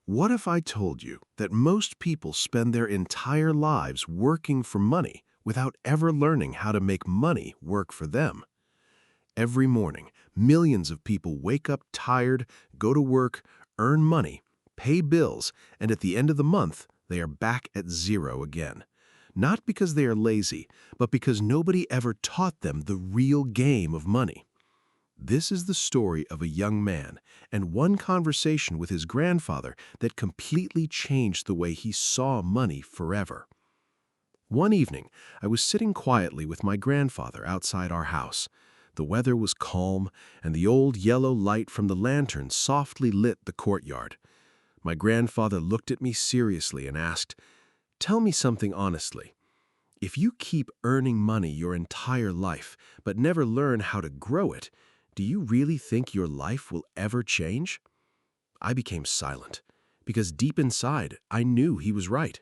What if I told you that most people spend their entire lives working for money without ever learning how to make money work for them? Every morning, millions of people wake up tired, go to work, earn money, pay bills, and at the end of the month, they are back at zero again. Not because they are lazy, but because nobody ever taught them the real game of money. This is the story of a young man and one conversation with his grandfather that completely changed the way he saw money forever. One evening, I was sitting quietly with my grandfather outside our house. The weather was calm, and the old yellow light from the lantern softly lit the courtyard. My grandfather looked at me seriously and asked, "Tell me something honestly. If you keep earning money your entire life, but never learn how to grow it, do you really think your life will ever change?" I became silent, because deep inside, I knew he was right.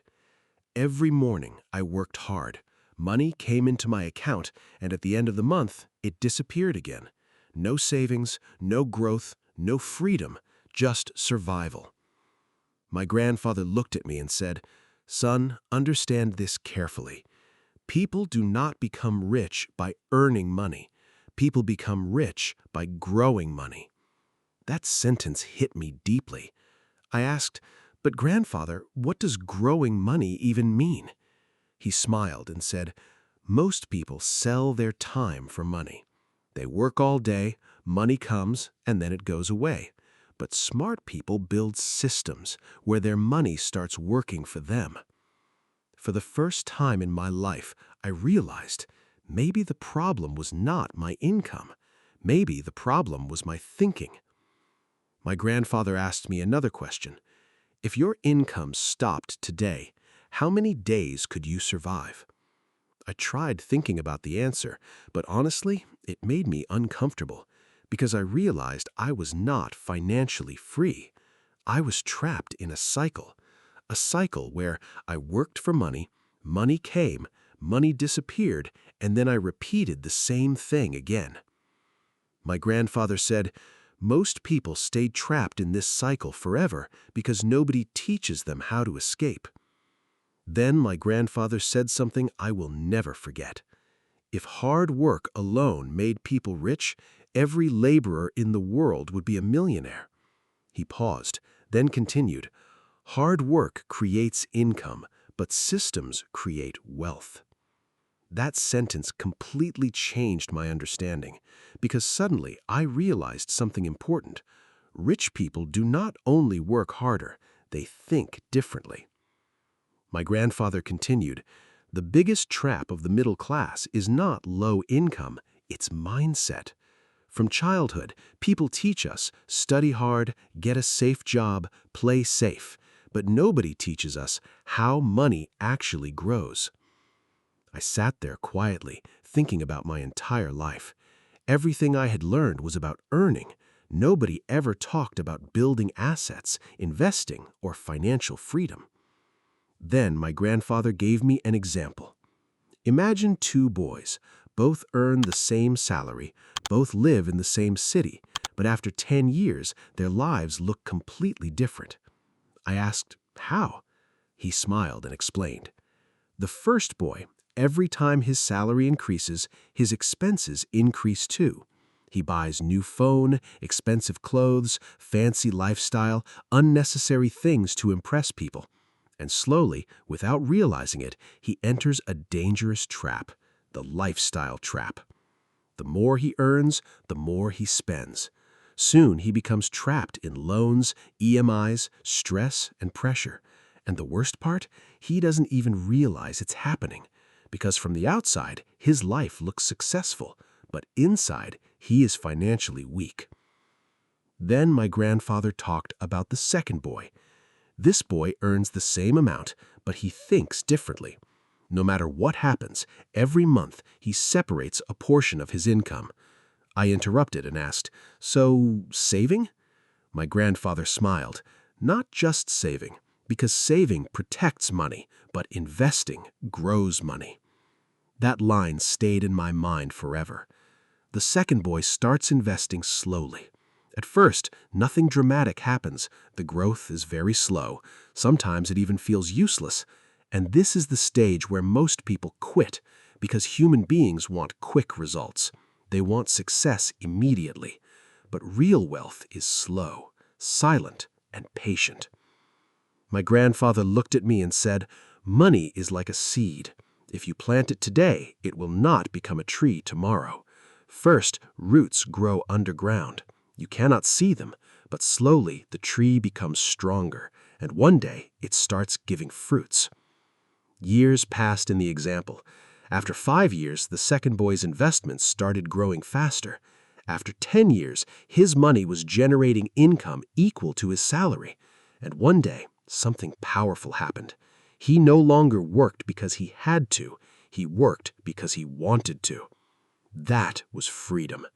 Every morning, I worked hard. Money came into my account, and at the end of the month, it disappeared again. No savings, no growth, no freedom, just survival. My grandfather looked at me and said, "Son, understand this carefully. People do not become rich by earning money. People become rich by growing money." That sentence hit me deeply. I asked, "But grandfather, what does growing money even mean?" He smiled and said, "Most people sell their time for money. They work all day, money comes, and then it goes away. But smart people build systems where their money starts working for them." For the first time in my life, I realized maybe the problem was not my income. Maybe the problem was my thinking. My grandfather asked me another question. "If your income stopped today, how many days could you survive?" I tried thinking about the answer, but honestly, it made me uncomfortable because I realized I was not financially free. I was trapped in a cycle where I worked for money, money came, money disappeared, and then I repeated the same thing again. My grandfather said, "Most people stay trapped in this cycle forever because nobody teaches them how to escape." Then my grandfather said something I will never forget. If hard work alone made people rich, every laborer in the world would be a millionaire. He paused, then continued, "Hard work creates income, but systems create wealth." That sentence completely changed my understanding, because suddenly I realized something important. Rich people do not only work harder, they think differently. My grandfather continued, "The biggest trap of the middle class is not low income, it's mindset. From childhood, people teach us, study hard, get a safe job, play safe, but nobody teaches us how money actually grows." I sat there quietly, thinking about my entire life. Everything I had learned was about earning. Nobody ever talked about building assets, investing, or financial freedom. Then my grandfather gave me an example. Imagine two boys. Both earn the same salary, both live in the same city, but after 10 years, their lives look completely different. I asked, "How?" He smiled and explained. The first boy, every time his salary increases, his expenses increase too. He buys new phone, expensive clothes, fancy lifestyle, unnecessary things to impress people. And slowly, without realizing it, he enters a dangerous trap, the lifestyle trap. The more he earns, the more he spends. Soon he becomes trapped in loans, EMIs, stress, and pressure. And the worst part, he doesn't even realize it's happening, because from the outside, his life looks successful, but inside, he is financially weak. Then my grandfather talked about the second boy. This boy earns the same amount, but he thinks differently. No matter what happens, every month he separates a portion of his income. I interrupted and asked, "So, saving?" My grandfather smiled. "Not just saving, because saving protects money, but investing grows money." That line stayed in my mind forever. The second boy starts investing slowly. At first, nothing dramatic happens. The growth is very slow. Sometimes it even feels useless. And this is the stage where most people quit because human beings want quick results. They want success immediately. But real wealth is slow, silent, and patient. My grandfather looked at me and said, "Money is like a seed. If you plant it today, it will not become a tree tomorrow. First, roots grow underground. You cannot see them, but slowly the tree becomes stronger, and one day it starts giving fruits." Years passed in the example. After 5 years, the second boy's investments started growing faster. After 10 years, his money was generating income equal to his salary. And one day, something powerful happened. He no longer worked because he had to. He worked because he wanted to. That was freedom.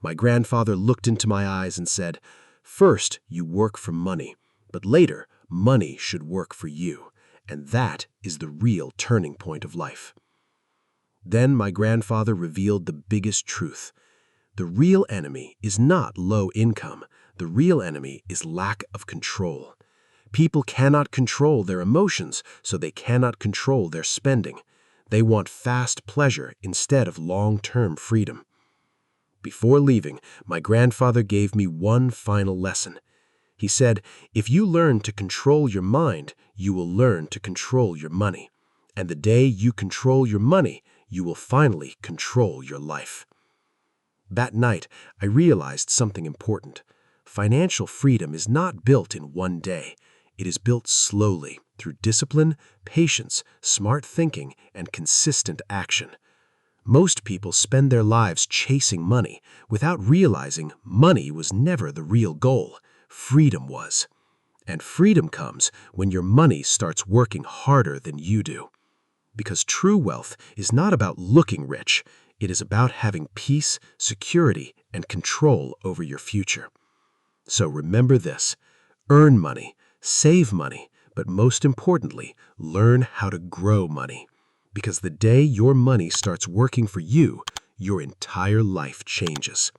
My grandfather looked into my eyes and said, "First, you work for money, but later, money should work for you. And that is the real turning point of life." Then my grandfather revealed the biggest truth. The real enemy is not low income. The real enemy is lack of control. People cannot control their emotions, so they cannot control their spending. They want fast pleasure instead of long-term freedom. Before leaving, my grandfather gave me one final lesson. He said, "If you learn to control your mind, you will learn to control your money. And the day you control your money, you will finally control your life." That night, I realized something important. Financial freedom is not built in one day. It is built slowly through discipline, patience, smart thinking, and consistent action. Most people spend their lives chasing money without realizing money was never the real goal. Freedom was. And freedom comes when your money starts working harder than you do. Because true wealth is not about looking rich. It is about having peace, security, and control over your future. So remember this: earn money, save money, but most importantly, learn how to grow money. Because the day your money starts working for you, your entire life changes.